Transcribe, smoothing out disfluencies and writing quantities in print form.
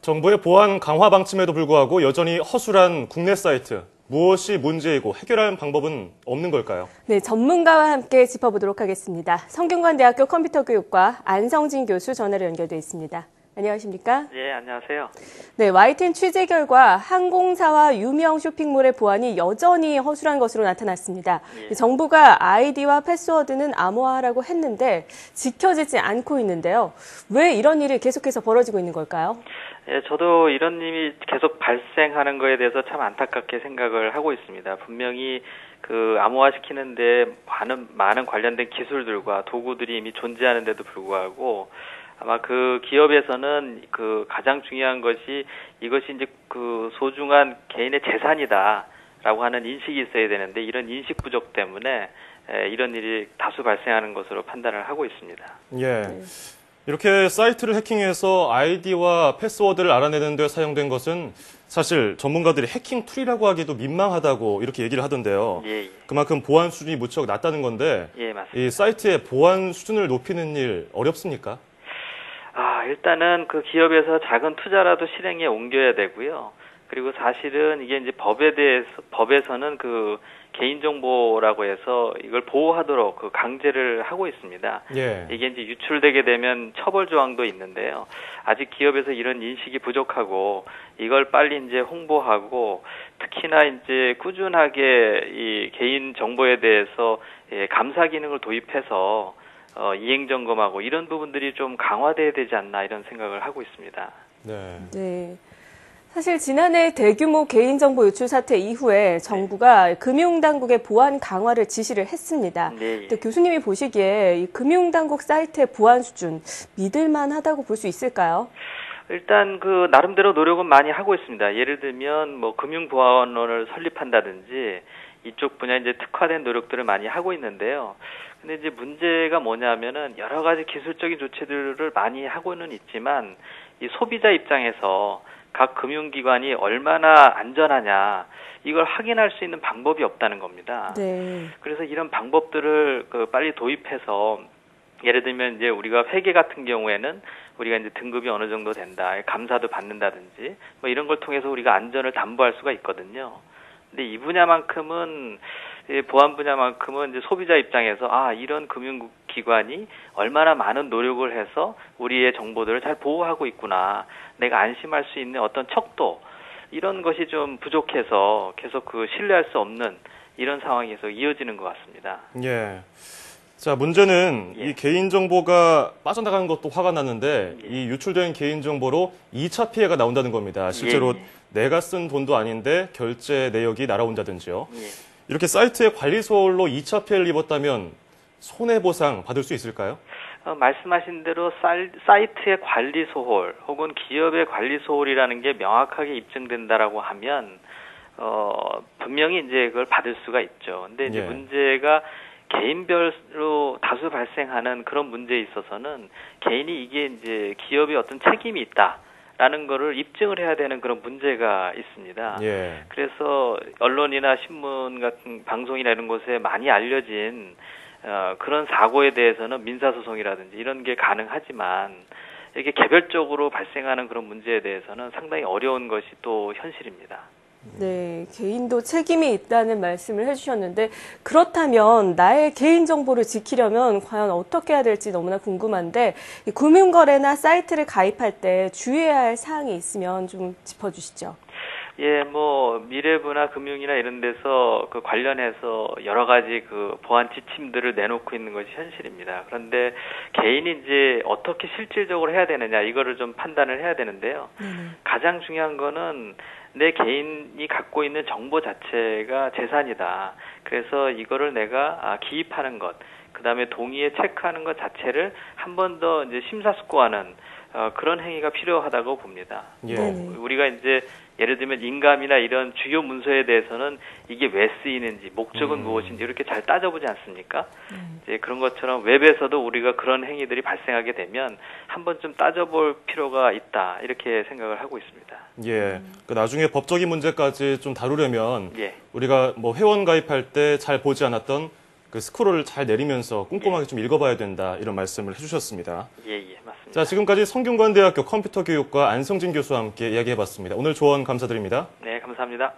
정부의 보안 강화 방침에도 불구하고 여전히 허술한 국내 사이트. 무엇이 문제이고 해결할 방법은 없는 걸까요? 네, 전문가와 함께 짚어보도록 하겠습니다. 성균관대학교 컴퓨터교육과 안성진 교수 전화로 연결돼 있습니다. 안녕하십니까? 예, 안녕하세요. 네, YTN 취재 결과 항공사와 유명 쇼핑몰의 보안이 여전히 허술한 것으로 나타났습니다. 예. 정부가 아이디와 패스워드는 암호화하라고 했는데 지켜지지 않고 있는데요. 왜 이런 일이 계속해서 벌어지고 있는 걸까요? 예, 저도 이런 일이 계속 발생하는 거에 대해서 참 안타깝게 생각을 하고 있습니다. 분명히 그 암호화시키는데 많은 관련된 기술들과 도구들이 이미 존재하는데도 불구하고 아마 그 기업에서는 그 가장 중요한 것이 이것이 이제 그 소중한 개인의 재산이다라고 하는 인식이 있어야 되는데 이런 인식 부족 때문에 이런 일이 다수 발생하는 것으로 판단을 하고 있습니다. 예. 이렇게 사이트를 해킹해서 아이디와 패스워드를 알아내는 데 사용된 것은 사실 전문가들이 해킹 툴이라고 하기도 민망하다고 이렇게 얘기를 하던데요. 예. 그만큼 보안 수준이 무척 낮다는 건데 예, 맞습니다. 이 사이트의 보안 수준을 높이는 일 어렵습니까? 일단은 그 기업에서 작은 투자라도 실행에 옮겨야 되고요. 그리고 사실은 이게 이제 법에서는 그 개인정보라고 해서 이걸 보호하도록 그 강제를 하고 있습니다. 예. 이게 이제 유출되게 되면 처벌 조항도 있는데요. 아직 기업에서 이런 인식이 부족하고 이걸 빨리 이제 홍보하고 특히나 이제 꾸준하게 이 개인 정보에 대해서 감사 기능을 도입해서 이행 점검하고 이런 부분들이 좀 강화돼야 되지 않나 이런 생각을 하고 있습니다. 네. 사실 지난해 대규모 개인정보 유출 사태 이후에 정부가 금융당국의 보안 강화를 지시를 했습니다. 네. 근데 교수님이 보시기에 이 금융당국 사이트의 보안 수준 믿을만하다고 볼 수 있을까요? 일단 그 나름대로 노력은 많이 하고 있습니다. 예를 들면 뭐 금융보안원을 설립한다든지 이쪽 분야에 이제 특화된 노력들을 많이 하고 있는데요. 근데 이제 문제가 뭐냐면은 여러 가지 기술적인 조치들을 많이 하고는 있지만 이 소비자 입장에서 각 금융기관이 얼마나 안전하냐 이걸 확인할 수 있는 방법이 없다는 겁니다. 네. 그래서 이런 방법들을 빨리 도입해서 예를 들면 이제 우리가 회계 같은 경우에는 우리가 이제 등급이 어느 정도 된다, 감사도 받는다든지 뭐 이런 걸 통해서 우리가 안전을 담보할 수가 있거든요. 근데 이 분야만큼은 보안 분야만큼은 이제 소비자 입장에서 이런 금융기관이 얼마나 많은 노력을 해서 우리의 정보들을 잘 보호하고 있구나. 내가 안심할 수 있는 어떤 척도 이런 것이 좀 부족해서 계속 그 신뢰할 수 없는 이런 상황이 계속 이어지는 것 같습니다. 예. 자, 문제는 이 개인정보가 빠져나가는 것도 화가 났는데 이 유출된 개인정보로 2차 피해가 나온다는 겁니다. 실제로 내가 쓴 돈도 아닌데 결제 내역이 날아온다든지요. 이렇게 사이트의 관리 소홀로 2차 피해를 입었다면 손해보상 받을 수 있을까요? 말씀하신 대로 사이트의 관리 소홀 혹은 기업의 관리 소홀이라는 게 명확하게 입증된다라고 하면 분명히 이제 그걸 받을 수가 있죠. 근데 이제 문제가 개인별로 다수 발생하는 그런 문제에 있어서는 개인이 이게 이제 기업의 어떤 책임이 있다라는 거를 입증을 해야 되는 그런 문제가 있습니다. 그래서 언론이나 신문 같은 방송이나 이런 곳에 많이 알려진 그런 사고에 대해서는 민사소송이라든지 이런 게 가능하지만 이렇게 개별적으로 발생하는 그런 문제에 대해서는 상당히 어려운 것이 또 현실입니다. 네, 개인도 책임이 있다는 말씀을 해주셨는데 그렇다면 나의 개인정보를 지키려면 과연 어떻게 해야 될지 너무나 궁금한데 금융거래나 사이트를 가입할 때 주의해야 할 사항이 있으면 좀 짚어주시죠. 예, 뭐 미래부나 금융이나 이런 데서 그 관련해서 여러 가지 그 보안 지침들을 내놓고 있는 것이 현실입니다. 그런데 개인이 이제 어떻게 실질적으로 해야 되느냐 이거를 좀 판단을 해야 되는데요. 가장 중요한 거는 내 개인이 갖고 있는 정보 자체가 재산이다. 그래서 이거를 내가 기입하는 것, 그다음에 동의에 체크하는 것 자체를 한 번 더 이제 심사숙고하는 그런 행위가 필요하다고 봅니다. 우리가 이제 예를 들면 인감이나 이런 주요 문서에 대해서는 이게 왜 쓰이는지, 목적은 무엇인지 이렇게 잘 따져보지 않습니까? 이제 그런 것처럼 웹에서도 우리가 그런 행위들이 발생하게 되면 한번 좀 따져볼 필요가 있다 이렇게 생각을 하고 있습니다. 그 나중에 법적인 문제까지 좀 다루려면 우리가 뭐 회원 가입할 때 잘 보지 않았던 그 스크롤을 잘 내리면서 꼼꼼하게 좀 읽어봐야 된다 이런 말씀을 해주셨습니다. 예, 맞습니다. 자, 지금까지 성균관대학교 컴퓨터 교육과 안성진 교수와 함께 이야기해봤습니다. 오늘 조언 감사드립니다. 네, 감사합니다.